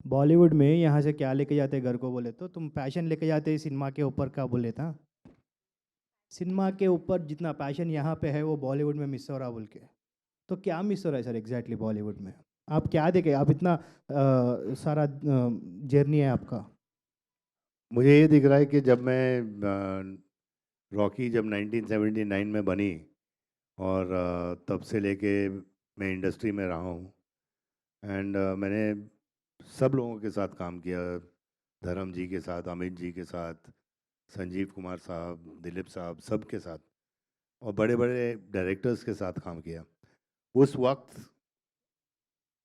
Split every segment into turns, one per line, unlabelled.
बॉलीवुड में यहाँ से क्या लेके जाते घर को बोले तो तुम पैशन लेके जाते सिनेमा के ऊपर का बोले था। सिनेमा के ऊपर जितना पैशन यहाँ पे है वो बॉलीवुड में मिस हो रहा बोल के। तो क्या मिस हो रहा है सर एग्जैक्टली बॉलीवुड में? आप क्या देखे आप इतना सारा जर्नी है आपका।
मुझे ये दिख रहा है कि जब मैं रॉकी जब 1979 में बनी और तब से लेके मैं इंडस्ट्री में रहा हूँ। एंड मैंने सब लोगों के साथ काम किया, धर्म जी के साथ, अमित जी के साथ, संजीव कुमार साहब, दिलीप साहब, सब के साथ, और बड़े बड़े डायरेक्टर्स के साथ काम किया। उस वक्त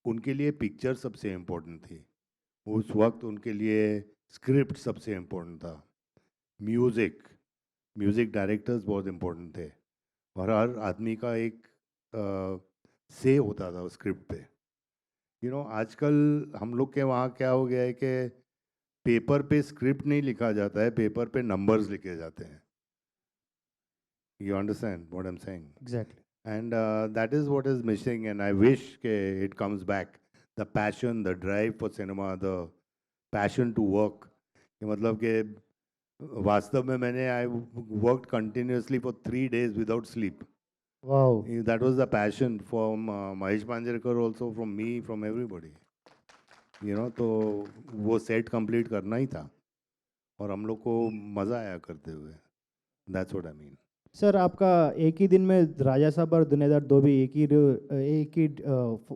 उनके लिए पिक्चर सबसे इम्पोर्टेंट थी, उस वक्त उनके लिए स्क्रिप्ट सबसे इम्पोर्टेंट था, म्यूज़िक, म्यूज़िक डायरेक्टर्स बहुत इम्पोर्टेंट थे, और हर आदमी का एक से होता था स्क्रिप्ट पे। आजकल हम लोग के वहाँ क्या हो गया है कि पेपर पे स्क्रिप्ट नहीं लिखा जाता है, पेपर पे नंबर्स लिखे जाते हैं। You understand what I am saying?
Exactly.
And that is what is missing, and I wish के it comes back, the passion, the drive for cinema, the passion to work. मतलब कि वास्तव में मैंने I worked continuously for 3 days without sleep.
Wow.
That was the passion from Mahesh Manjrekar, also from me, from everybody. तो वो set complete करना ही था, और हम लोग को मज़ा आया करते हुए। That's what I mean.
Sir आपका एक ही दिन में राजा साहब और दुनियादार दो भी एक ही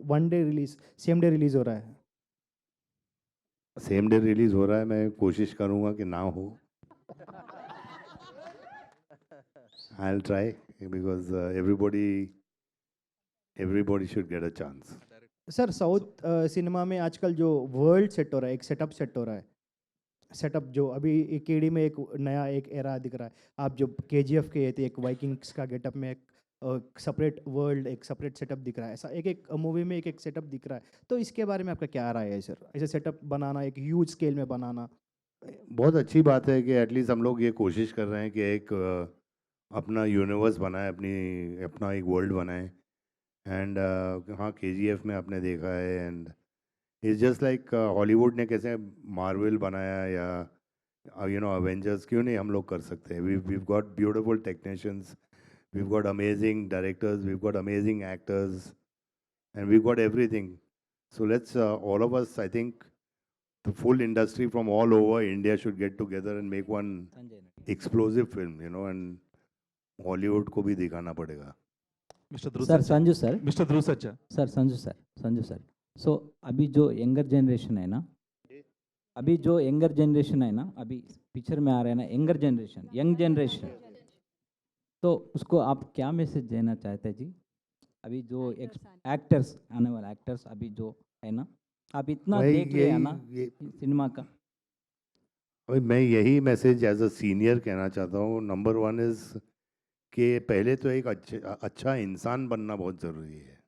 one day release same day release हो रहा है।
सेम डे रिलीज हो रहा है, मैं कोशिश करूँगा कि ना हो। I will try, because everybody should get a chance.
Sir south cinema में आजकल जो वर्ल्ड सेट हो रहा है एक सेटअप सेट हो रहा है। सेटअप जो अभी एक केडी में एक नया एक एरा दिख रहा है। आप जो केजीएफ के थे एक वाइकिंग्स का गेटअप में एक सेपरेट वर्ल्ड एक सेपरेट सेटअप दिख रहा है। ऐसा एक एक मूवी में एक एक सेटअप दिख रहा है। तो इसके बारे में आपका क्या राय है सर? ऐसे सेटअप बनाना एक ह्यूज स्केल में बनाना।
बहुत अच्छी बात है कि एटलीस्ट हम लोग ये कोशिश कर रहे हैं कि एक अपना यूनिवर्स बनाए, अपना एक वर्ल्ड बनाए। एंड हाँ, केजीएफ में आपने देखा है, and it's just like Hollywood ने कैसे मार्वल बनाया, या अवेंजर्स, क्यों नहीं हम लोग कर सकते हैं? We got beautiful technicians, we got amazing directors, we got amazing actors, and we got everything. So let's all of us, I think, the full industry from all over India should get together and make one explosive film, and Hollywood को भी दिखाना पड़ेगा।
Mister ध्रुव
sir
सच्चा,
Sanju sir,
mister Dhruv सच्चा।
Sanju sir, सो अभी जो younger generation है ना, अभी पिक्चर में आ रहे हैं ना, यंग जनरेशन, तो उसको आप क्या मैसेज देना चाहते हैं जी? अभी जो एक्टर्स आने वाले एक्टर्स अभी जो है ना, आप इतना
भाई
देख रहे हैं ना
ये
सिनेमा का।
भाई मैं यही मैसेज एज अ सीनियर कहना चाहता हूँ। नंबर वन इज़ कि पहले तो एक अच्छा इंसान बनना बहुत ज़रूरी है।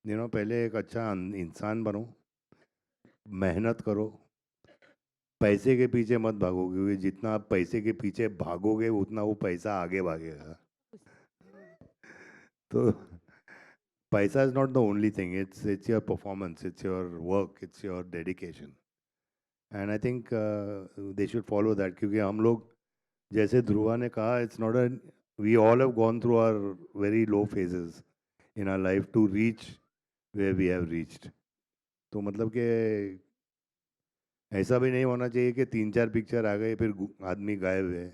पहले एक अच्छा इंसान बनो, मेहनत करो, पैसे के पीछे मत भागो, क्योंकि जितना आप पैसे के पीछे भागोगे उतना वो पैसा आगे भागेगा। तो पैसा is not the only thing, it's your performance, it's your work, it's your dedication, and I think they should follow that. क्योंकि हम लोग, जैसे ध्रुवा ने कहा, it's not a, we all have gone through our very low phases in our life to reach where we have reached. तो मतलब कि ऐसा भी नहीं होना चाहिए कि 3-4 पिक्चर आ गए फिर आदमी गायब है।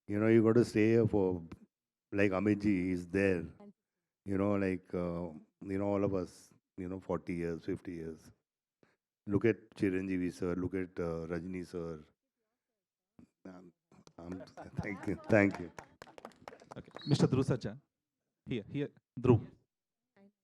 You got to stay here for, like Amit ji is there, all of us, 40 years, 50 years. Look at Chiranjeevi sir, look at Rajni sir. Um, thank you, thank you.
Okay. Mister Dhruv Sachcha, here, Dhruv.